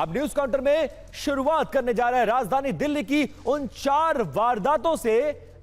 अब news counter में शुरुआत करने जा रहा है राजधानी दिल्ली की उन 4 वारदातों से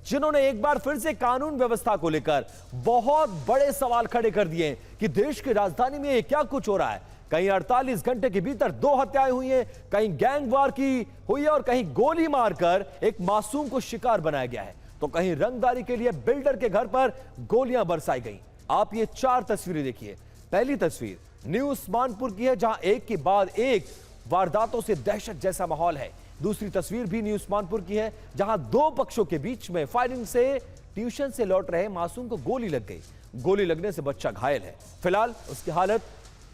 जिन्होंने एक बार फिर से कानून व्यवस्था को लेकर बहुत बड़े सवाल खड़े कर दिए कि देश की राजधानी में क्या कुछ हो रहा है। कहीं 48 घंटे के भीतर 2 हत्याएं हुई हैं, कहीं गैंगवार की हुई है और कहीं गोली मारकर एक मासूम को शिकार बनाया गया है, तो कहीं रंगदारी के लिए बिल्डर के घर पर गोलियां बरसाई गई। आप ये 4 तस्वीरें देखिए। पहली तस्वीर न्यू उस्मानपुर की है, जहां एक के बाद एक वारदातों से दहशत जैसा माहौल है। दूसरी तस्वीर भी न्यू उस्मानपुर की है, जहां 2 पक्षों के बीच में फायरिंग से ट्यूशन से लौट रहे मासूम को गोली लग गई। गोली लगने से बच्चा घायल है, फिलहाल उसकी हालत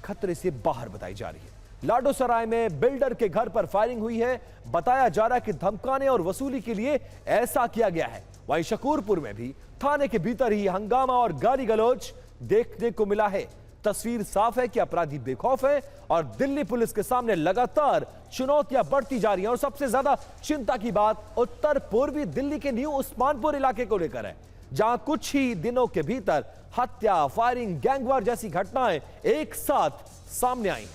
खतरे से बाहर बताई जा रही है। लाडोसराय में बिल्डर के घर पर फायरिंग हुई है, बताया जा रहा है कि धमकाने और वसूली के लिए ऐसा किया गया है। वहीं शकूरपुर में भी थाने के भीतर ही हंगामा और गाली गलौज देखने को मिला है। तस्वीर साफ है कि अपराधी बेखौफ है और दिल्ली पुलिस के सामने लगातार चुनौतियां बढ़ती जा रही हैं। और सबसे ज्यादा चिंता की बात उत्तर पूर्वी दिल्ली के न्यू उस्मानपुर इलाके को लेकर है, जहां कुछ ही दिनों के भीतर हत्या, फायरिंग, गैंगवार जैसी घटनाएं एक साथ सामने आई हैं।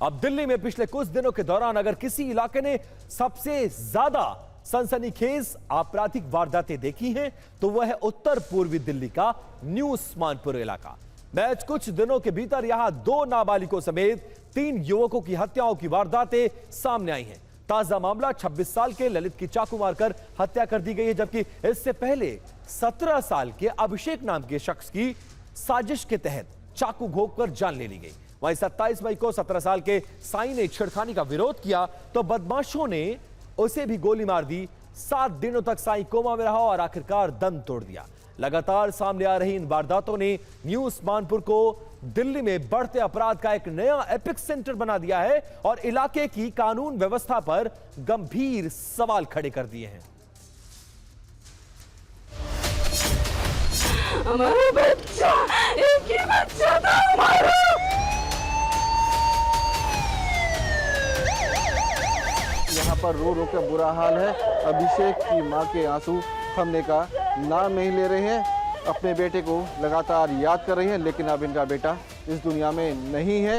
अब दिल्ली में पिछले कुछ दिनों के दौरान अगर किसी इलाके ने सबसे ज्यादा सनसनीखेज आपराधिक वारदातें देखी हैं तो वह है उत्तर पूर्वी दिल्ली का न्यू उस्मानपुर इलाका। मैच कुछ दिनों के भीतर यहां 2 नाबालिगों समेत 3 युवकों की हत्याओं की वारदातें सामने आई हैं। ताजा मामला 26 साल के ललित की चाकू मारकर हत्या कर दी गई है, जबकि इससे पहले 17 साल के अभिषेक नाम के शख्स की साजिश के तहत चाकू घोंपकर जान ले ली गई। वहीं 27 मई को 17 साल के साई ने छेड़खानी का विरोध किया तो बदमाशों ने उसे भी गोली मार दी। 7 दिनों तक साई कोमा में रहा और आखिरकार दम तोड़ दिया। लगातार सामने आ रही इन वारदातों ने न्यू उस्मानपुर को दिल्ली में बढ़ते अपराध का एक नया एपिक सेंटर बना दिया है और इलाके की कानून व्यवस्था पर गंभीर सवाल खड़े कर दिए हैं। हमारा बच्चा, एक ही बच्चा था हमारा। यहाँ पर रो रो के बुरा हाल है। अभिषेक की माँ के आंसू थमने का नाम नहीं ले रहे हैं। अपने बेटे को लगातार याद कर रही हैं, लेकिन अब इनका बेटा इस दुनिया में नहीं है।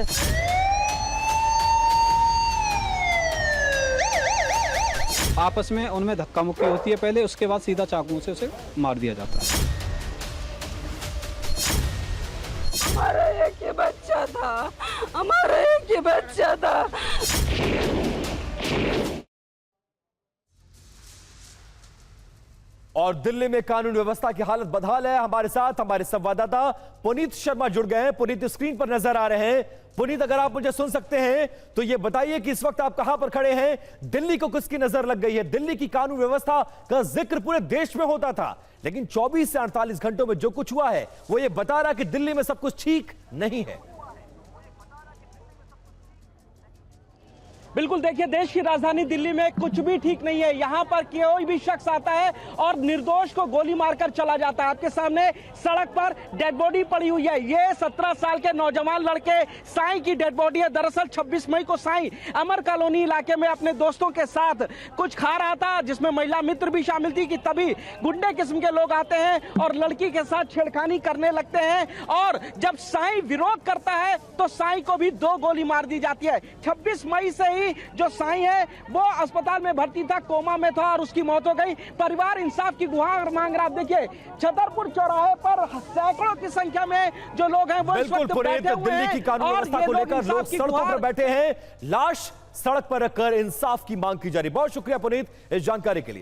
आपस में उनमें धक्का मुक्की होती है पहले, उसके बाद सीधा चाकू से उसे मार दिया जाता है। हमारा एक ही बच्चा था, हमारा एक ही बच्चा था। और दिल्ली में कानून व्यवस्था की हालत बदहाल है। हमारे साथ हमारे संवाददाता पुनीत शर्मा जुड़ गए हैं। पुनीत स्क्रीन पर नजर आ रहे हैं। पुनीत, अगर आप मुझे सुन सकते हैं तो ये बताइए कि इस वक्त आप कहां पर खड़े हैं? दिल्ली को किसकी नजर लग गई है? दिल्ली की कानून व्यवस्था का जिक्र पूरे देश में होता था, लेकिन 24 से 48 घंटों में जो कुछ हुआ है वो ये बता रहा है कि दिल्ली में सब कुछ ठीक नहीं है। बिल्कुल, देखिए, देश की राजधानी दिल्ली में कुछ भी ठीक नहीं है। यहाँ पर कोई भी शख्स आता है और निर्दोष को गोली मारकर चला जाता है। आपके सामने सड़क पर डेड बॉडी पड़ी हुई है। ये 17 साल के नौजवान लड़के साई की डेड बॉडी है। दरअसल 26 मई को साई अमर कॉलोनी इलाके में अपने दोस्तों के साथ कुछ खा रहा था, जिसमें महिला मित्र भी शामिल थी, कि तभी गुंडे किस्म के लोग आते हैं और लड़की के साथ छेड़खानी करने लगते हैं। और जब साई विरोध करता है तो साई को भी 2 गोली मार दी जाती है। 26 मई से ही जो साई है वो अस्पताल में भर्ती था, कोमा में था और उसकी मौत हो गई। परिवार इंसाफ की गुहार मांग रहा। देखिए, छतरपुर चौराहे पर सैकड़ों की संख्या में जो लोग हैं वो इस वक्त बैठे हुए हैं। दिल्ली की कानून व्यवस्था को लेकर लोग सड़कों पर बैठे हैं। लाश सड़क पर रखकर इंसाफ की मांग की जा रही है। बहुत शुक्रिया पुनीत इस जानकारी के लिए।